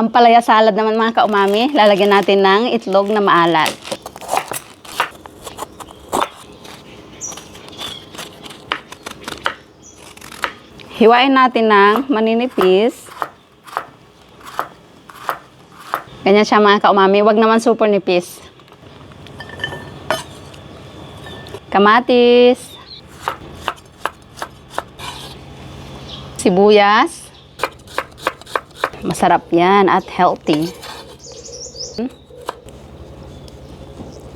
Ampalaya salad naman mga kaumami. Lalagyan natin ng itlog na maalat. Hiwain natin ng maninipis. Ganyan siya mga kaumami. Huwag naman super nipis. Kamatis. Sibuyas. Masarap yan at healthy.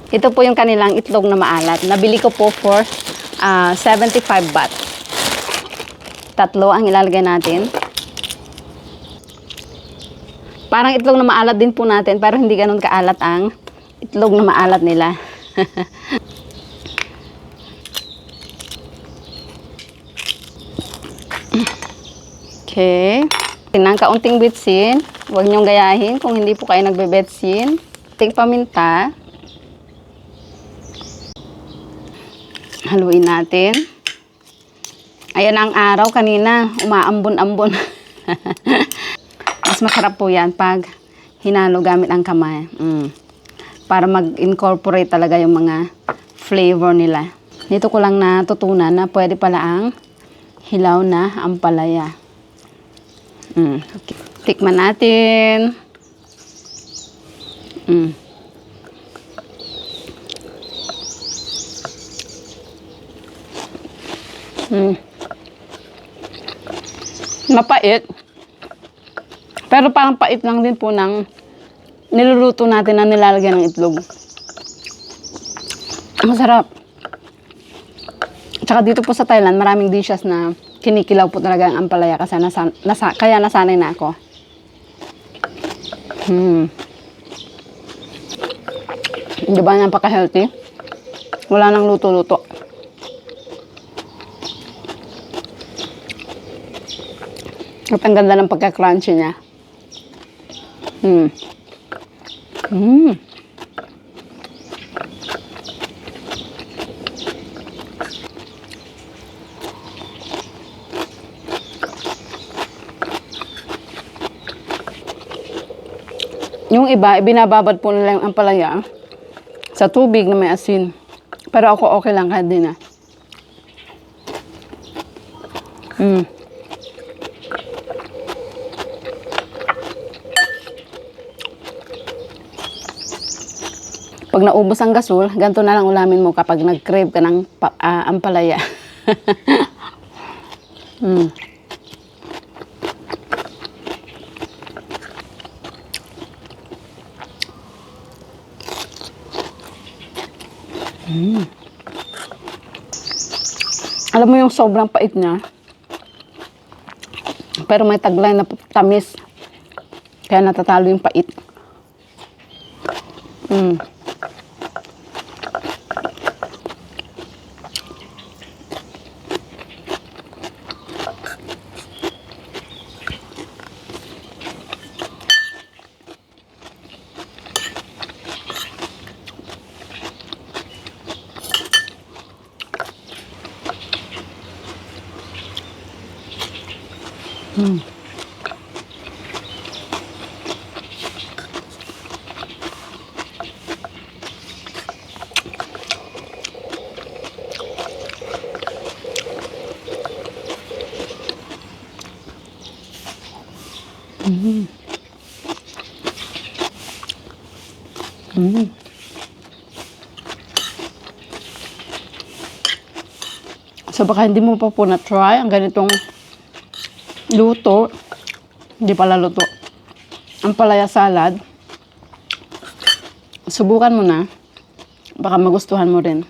Ito po yung kanilang itlog na maalat. Nabili ko po for 75 baht. 3 ang ilalagay natin. Parang itlog na maalat din po natin, pero hindi ganun kaalat ang itlog na maalat nila. Okay. Tinang kaunting bitsin. Huwag niyong gayahin kung hindi po kayo nagbe-betsin. Ting paminta. Haluin natin. Ayan ang araw kanina. Umaambon-ambon. Mas masarap po yan pag hinalo gamit ang kamay. Para mag-incorporate talaga yung mga flavor nila. Dito ko lang natutunan na pwede pala ang hilaw na ampalaya. Okay. Tikman natin. Mapait. Pero parang pait lang din po ng niluluto natin na nilalagyan ng itlog. Masarap. Tsaka dito po sa Thailand, maraming dishes na kinikilaw po talaga ang ampalaya kasi kaya nasanay na ako. Di ba napaka-healthy? Wala nang luto-luto. At ang ganda ng pagka-crunchy niya. Yung iba, binababad po nila yung ampalaya sa tubig na may asin. Pero ako okay lang kahit din na. Pag naubos ang gasol, ganito na lang ulamin mo kapag nag-crave ka ng ampalaya. Alam mo yung sobrang pait niya. Pero may taglay na tamis. Kaya natatalo yung pait. So baka hindi mo pa po na-try ang ganitong luto. Hindi pala luto. Ampalaya salad. Subukan mo na. Baka magustuhan mo rin.